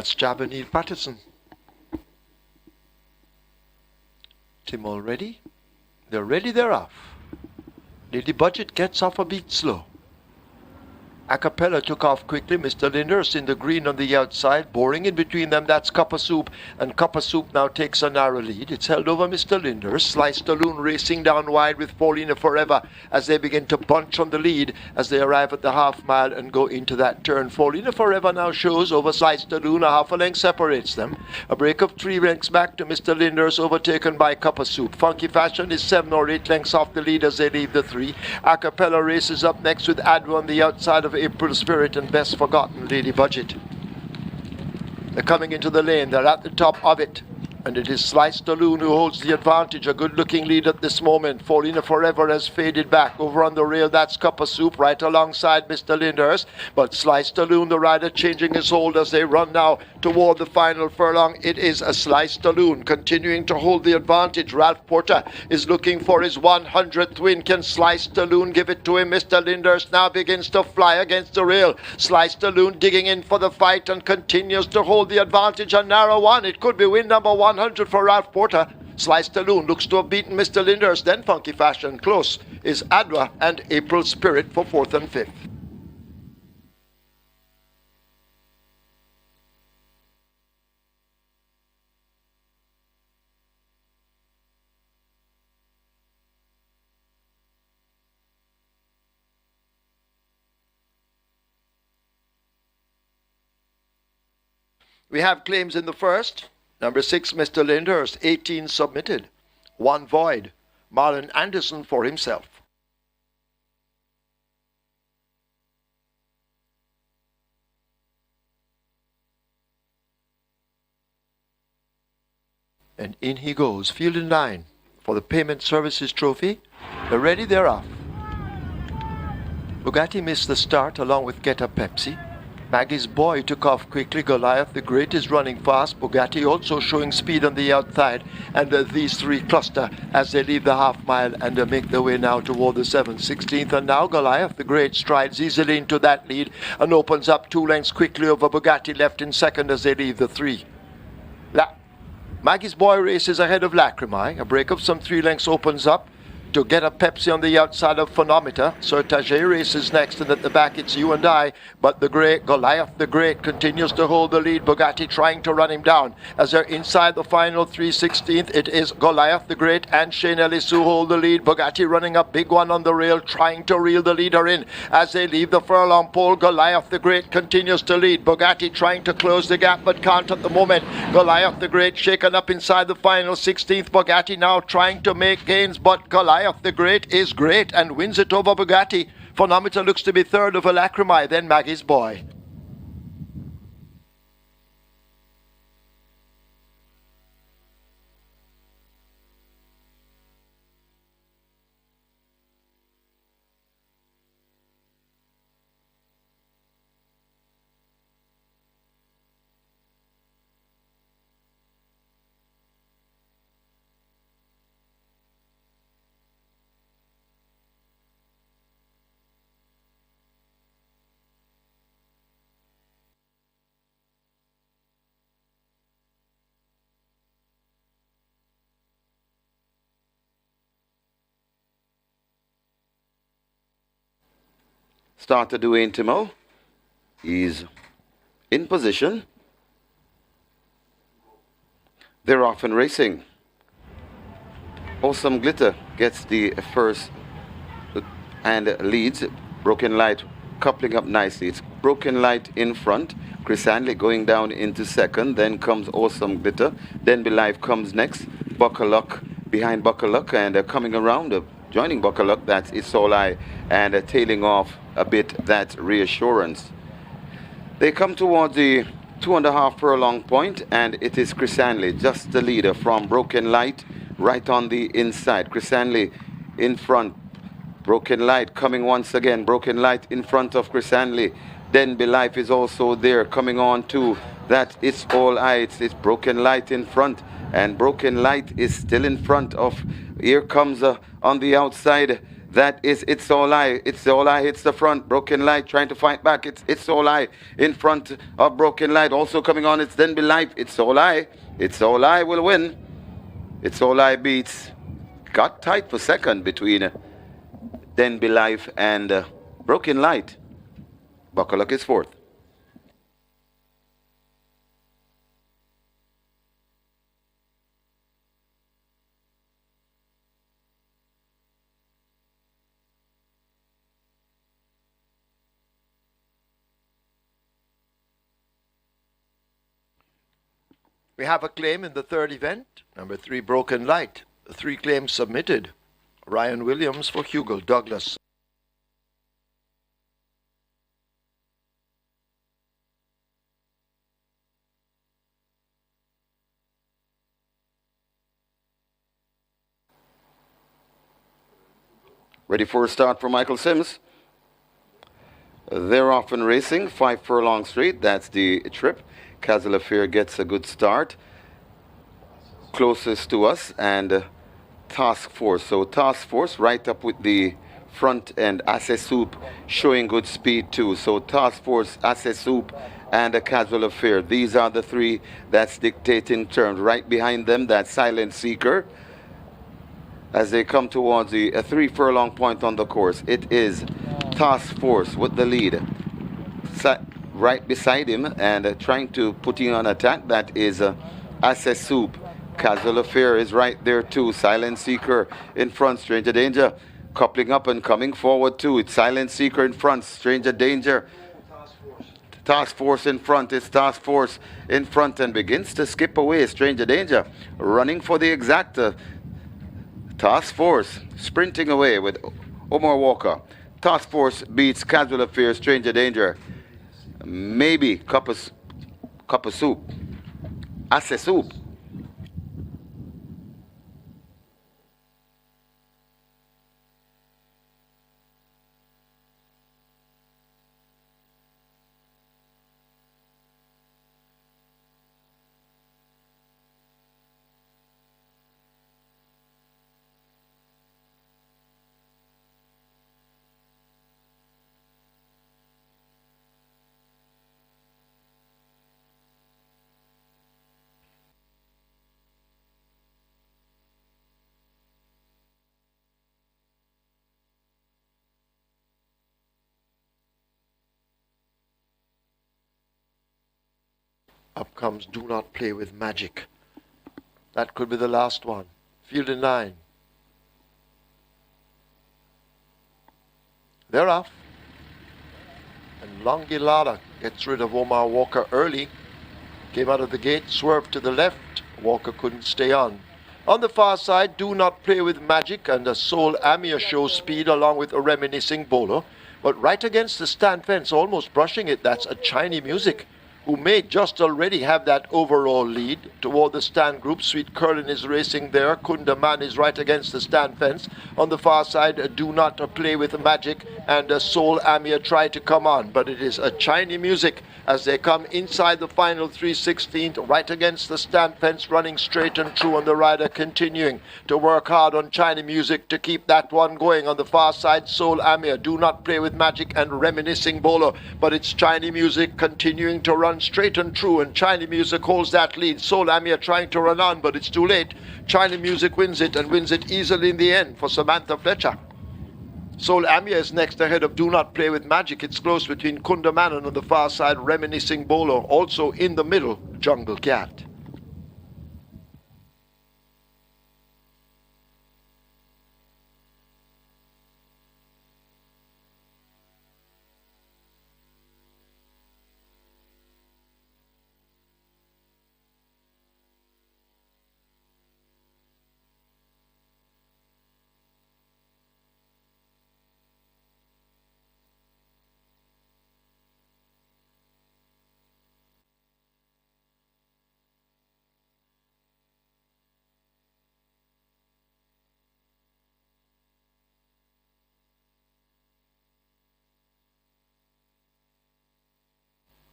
That's Jabba Neil Patterson. Tim all ready? They're ready, they're off. Lady Budget gets off a beat slow. Acapella took off quickly. Mr. Linders in the green on the outside. Boring in between them, that's Copper Soup. And Copper Soup now takes a narrow lead. It's held over Mr. Linders. Slice Staloon racing down wide with Paulina Forever as they begin to bunch on the lead as they arrive at the half mile and go into that turn. Paulina Forever now shows over Slice Staloon. A half a length separates them. A break of 3 lengths back to Mr. Linders, overtaken by Copper Soup. Funky Fashion is 7 or 8 lengths off the lead as they leave the 3. Acapella races up next with Adwa on the outside of April Spirit and Best Forgotten Lady Budget. They're coming into the lane. They're at the top of it. And it is Slice Staloon who holds the advantage. A good-looking lead at this moment. Paulina Forever has faded back. Over on the rail, that's Copper Soup right alongside Mr. Linders. But Slice Staloon, the rider, changing his hold as they run now toward the final furlong. It is a Slice Staloon continuing to hold the advantage. Ralph Porter is looking for his 100th win. Can Slice Staloon give it to him? Mr. Linders now begins to fly against the rail. Slice Staloon digging in for the fight and continues to hold the advantage. A narrow one. It could be win number 100 for Ralph Porter. Slice Staloon looks to have beaten Mr. Linders. Then Funky Fashion. Close is Adwa and April Spirit for 4th and 5th. We have claims in the first. Number 6, Mr. Linders, 18 submitted. 1 void. Marlon Anderson for himself. And in he goes, field in line for the Payment Services Trophy. They're ready, they're off. Bugatti missed the start along with Get a Pepsi. Maggie's Boy took off quickly. Goliath the Great is running fast. Bugatti also showing speed on the outside. And these 3 cluster as they leave the half mile and make their way now toward the 7th, 16th. And now Goliath the Great strides easily into that lead and opens up 2 lengths quickly over Bugatti, left in second as they leave the 3. Maggie's Boy races ahead of Lacrimae. A break of some 3 lengths opens up to Get a Pepsi on the outside of Phonometer. Sertage races next, and at the back it's You and I. But the great Goliath the Great continues to hold the lead. Bugatti trying to run him down as they're inside the final 3/16th. It is Goliath the Great and Shane Ellis who hold the lead. Bugatti running a big one on the rail, trying to reel the leader in as they leave the furlong pole. Goliath the Great continues to lead. Bugatti trying to close the gap but can't at the moment. Goliath the Great shaken up inside the final 16th. Bugatti now trying to make gains, but Goliath the Great is great and wins it over Bugatti. Phonometer looks to be third over Lacrimae, then Maggie's Boy. Starter Dwayne Timo. He's in position. They're off and racing. Awesome Glitter gets the first and leads. Broken Light coupling up nicely. It's Broken Light in front. Chris Handley going down into second. Then comes Awesome Glitter. Then Be Live comes next. Buckle Luck behind Buckle Luck, and coming around, joining Buckle Luck, that's It's All I, and tailing off a bit, that's Reassurance. They come towards the 2.5 furlong point, and it is Chris Handley, just the leader from Broken Light, right on the inside. Chris Handley in front. Broken Light coming once again. Broken Light in front of Chris Handley. Then Be Life is also there, coming on to that It's All I. It's Broken Light in front, and Broken Light is still in front of, here comes on the outside, That is It's All I. It's All I hits the front. Broken Light trying to fight back. It's All I in front of Broken Light. Also coming on, it's Denby Life. It's All I. It's All I will win. It's All I beats. Got tight for second between Denby Life and Broken Light. Buckleluck is fourth. We have a claim in the third event. Number 3, Broken Light. 3 claims submitted. Ryan Williams for Hugo Douglas. Ready for a start for Michael Sims. They're off and racing, 5 furlong straight. That's the trip. Castle Affair gets a good start. Closest to us and Task Force. So Task Force right up with the front end. Assess Soup showing good speed too. So Task Force, Assess Soup and a Casual Affair. These are the 3 that's dictating terms. Right behind them, that Silent Seeker. As they come towards the 3 furlong point on the course, it is Task Force with the lead. Right beside him and trying to put in on attack, that is Assess Soup. Casual Affair is right there too. Silent Seeker in front. Stranger Danger coupling up and coming forward too. It's Silent Seeker in front. Stranger Danger. Task Force in front. It's Task Force in front and begins to skip away. Stranger Danger running for the exacta. Task Force sprinting away with Omar Walker. Task Force beats Casual Affair. Stranger Danger. Maybe cup of soup. Assess Soup. Up comes Do Not Play with Magic. That could be the last one. Field in line. They're off. And Longilada gets rid of Omar Walker early. Came out of the gate, swerved to the left. Walker couldn't stay on. On the far side, Do Not Play with Magic and a Soul Amir show speed along with a Reminiscing Bowler. But right against the stand fence, almost brushing it, that's a Chinese Music, who may just already have that overall lead toward the stand group. Sweet Curlin is racing there. Kundaman is right against the stand fence. On the far side, Do Not Play with Magic and Soul Amir try to come on. But it is a Chinese Music as they come inside the final 3/16 right against the stand fence, running straight and true, on the rider continuing to work hard on Chinese Music to keep that one going. On the far side, Soul Amir, Do Not Play with Magic and Reminiscing Bowler. But it's Chinese Music continuing to run straight and true, and Chinese Music holds that lead. Soul Amir trying to run on, but it's too late. Chinese Music wins it and wins it easily in the end for Samantha Fletcher. Soul Amir is next ahead of Do Not Play with Magic. It's close between Kundaman and on the far side, Reminiscing Bowler. Also in the middle, Jungle Cat.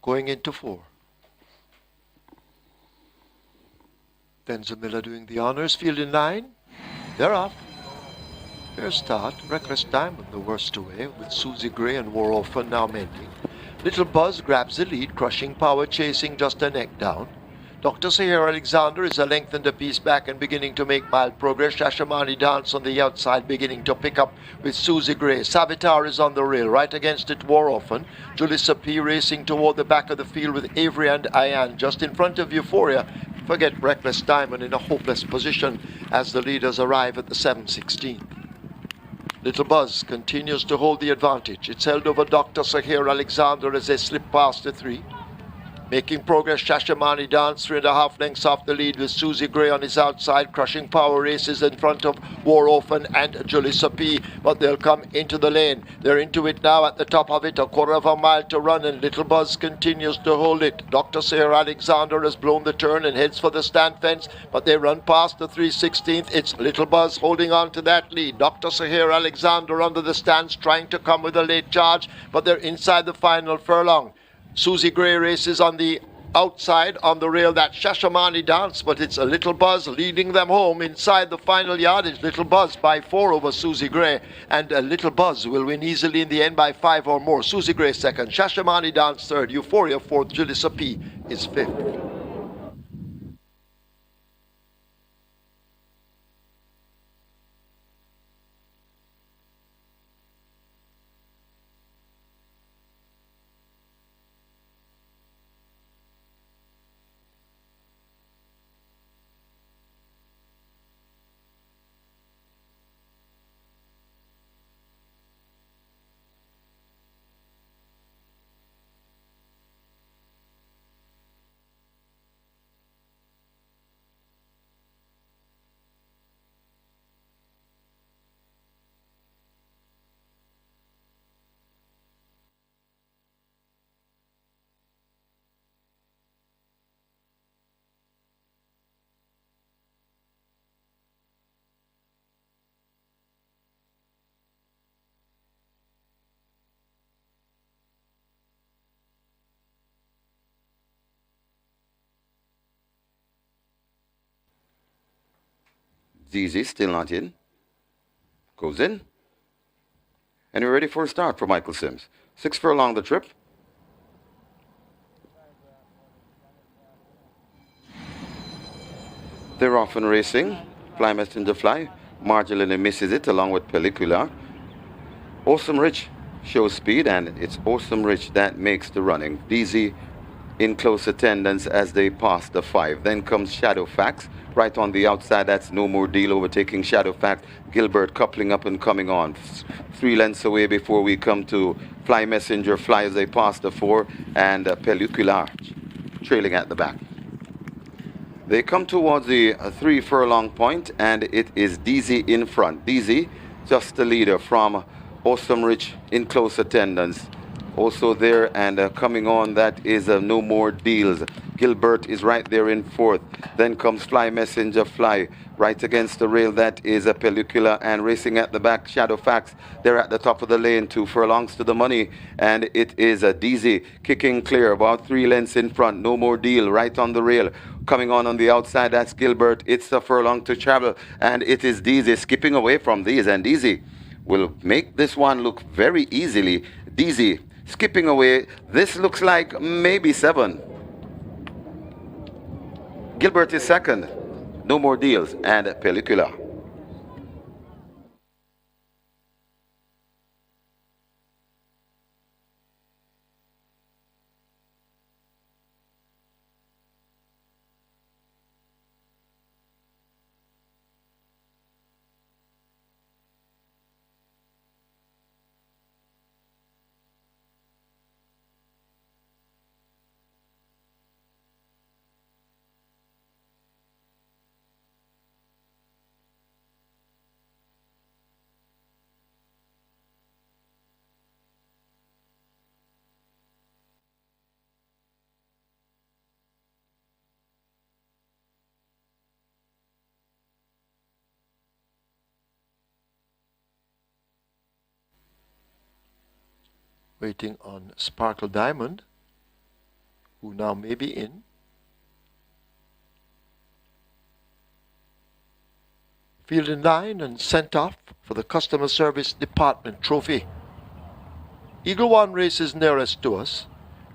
Going into 4. Denzel Miller doing the honors. Field in line. They're off. Fair start. Reckless Diamond the worst away, with Susie Gray and War Orphan now mending. Little Buzz grabs the lead, Crushing Power chasing just a neck down. Dr. Sahir Alexander is a length and a piece back and beginning to make mild progress. Shashamani Dance on the outside beginning to pick up with Susie Gray. Savitar is on the rail, right against it War Orphan. Julissa P racing toward the back of the field with Avery and Ayan just in front of Euphoria. Forget Reckless Diamond in a hopeless position as the leaders arrive at the 7:16. Little Buzz continues to hold the advantage. It's held over Dr. Sahir Alexander as they slip past the 3. Making progress, Shashamani Dance 3.5 lengths off the lead with Susie Gray on his outside. Crushing Power races in front of War Orphan and Julissa P, but they'll come into the lane. They're into it now at the top of it, a quarter of a mile to run, and Little Buzz continues to hold it. Dr. Sahir Alexander has blown the turn and heads for the stand fence, but they run past the 3/16th. It's Little Buzz holding on to that lead. Dr. Sahir Alexander under the stands trying to come with a late charge, but they're inside the final furlong. Susie Gray races on the outside on the rail, that Shashamani Dance, but it's a Little Buzz leading them home inside the final yardage. Little Buzz by 4 over Susie Gray, and a Little Buzz will win easily in the end by 5 or more. Susie Gray second, Shashamani Dance third, Euphoria fourth, Julissa P is fifth. ZZ still not in. Goes in. And we're ready for a start for Michael Sims. 6 furlong the trip. They're off and racing. Fly Messenger Fly marginally misses it along with Pellicula. Awesome Rich shows speed, and it's Awesome Rich that makes the running. DZ in close attendance as they pass the 5. Then comes Shadow Fax right on the outside. That's No More Deal overtaking Shadow Fax. Gilbert coupling up and coming on. 3 lengths away before we come to Fly Messenger Fly as they pass the 4, and Pellicula trailing at the back. They come towards the 3 furlong point, and it is DZ in front. DZ just the leader from Awesome Rich in close attendance. Also there and coming on, that is No More Deals. Gilbert is right there in 4th. Then comes Fly Messenger Fly right against the rail. That is a Pellicula, and racing at the back, Shadow Fax. They're at the top of the lane, 2 furlongs to the money, and it is a DZ kicking clear, about 3 lengths in front. No More Deal right on the rail. Coming on the outside, that's Gilbert. It's a furlong to travel, and it is DZ skipping away from these, and DZ will make this one look very easily. DZ skipping away. This looks like maybe 7. Gilbert is second. No More Deals and Pellicula. Waiting on Sparkle Diamond, who now may be in. Field in line and sent off for the Customer Service Department trophy. Eagle One races nearest to us.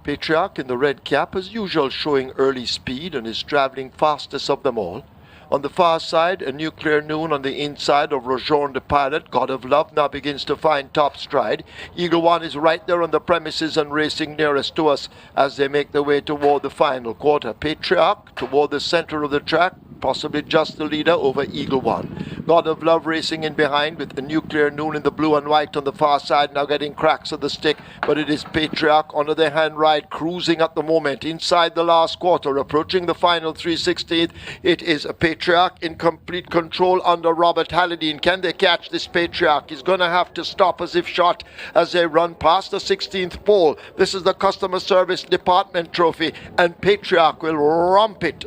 Patriarch in the red cap as usual showing early speed and is travelling fastest of them all. On the far side, a Nuclear Noon on the inside of Rojon the Pilot. God of Love now begins to find top stride. Eagle One is right there on the premises and racing nearest to us as they make their way toward the final quarter. Patriarch toward the center of the track, possibly just the leader over Eagle One. God of Love racing in behind with the Nuclear Noon in the blue and white on the far side, now getting cracks of the stick, but it is Patriarch under the hand ride, cruising at the moment inside the last quarter, approaching the final 3/16. It is a Patriarch in complete control under Robert Halladine. Can they catch this Patriarch? He's going to have to stop as if shot as they run past the 16th pole. This is the Customer Service Department trophy, and Patriarch will romp it.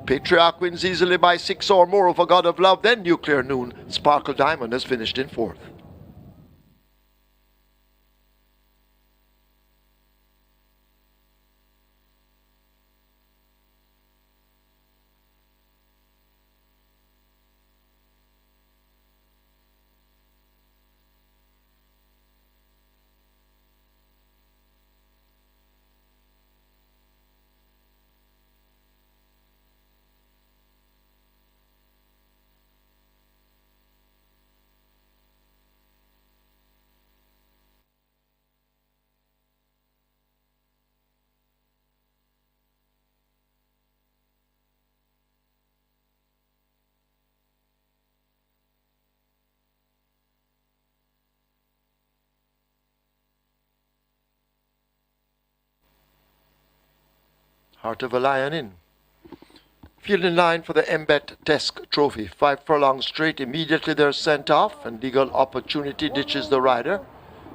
Patriarch wins easily by 6 or more over God of Love, then Nuclear Noon. Sparkle Diamond has finished in 4th. Heart of a Lion in. Field in line for the Embet Desk Trophy. 5 furlongs straight. Immediately they're sent off and Legal Opportunity ditches the rider.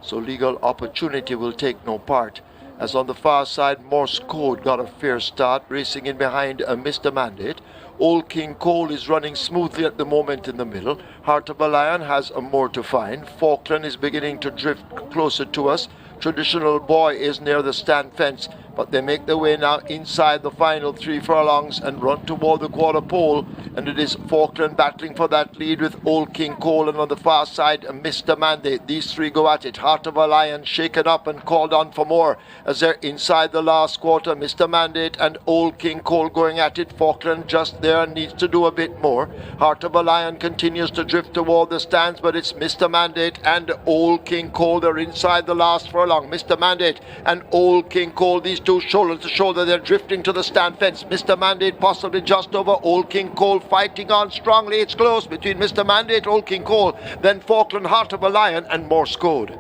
So Legal Opportunity will take no part. As on the far side, Morse Code got a fair start, racing in behind a Mr. Mandate. Old King Cole is running smoothly at the moment in the middle. Heart of a Lion has a more to find. Falkland is beginning to drift closer to us. Traditional Boy is near the stand fence, but they make their way now inside the final 3 furlongs and run toward the quarter pole, and it is Falkland battling for that lead with Old King Cole, and on the far side Mr. Mandate. These 3 go at it. Heart of a Lion shaken up and called on for more as they're inside the last quarter. Mr. Mandate and Old King Cole going at it. Falkland just there, needs to do a bit more. Heart of a Lion continues to drift toward the stands, but it's Mr. Mandate and Old King Cole. They're inside the last furlong. Mr. Mandate and Old King Cole, these 2 shoulder to shoulder, they're drifting to the stand fence. Mr. Mandate possibly just over Old King Cole, fighting on strongly. It's close between Mr. Mandate, Old King Cole, then Falkland, Heart of a Lion and Morse Code.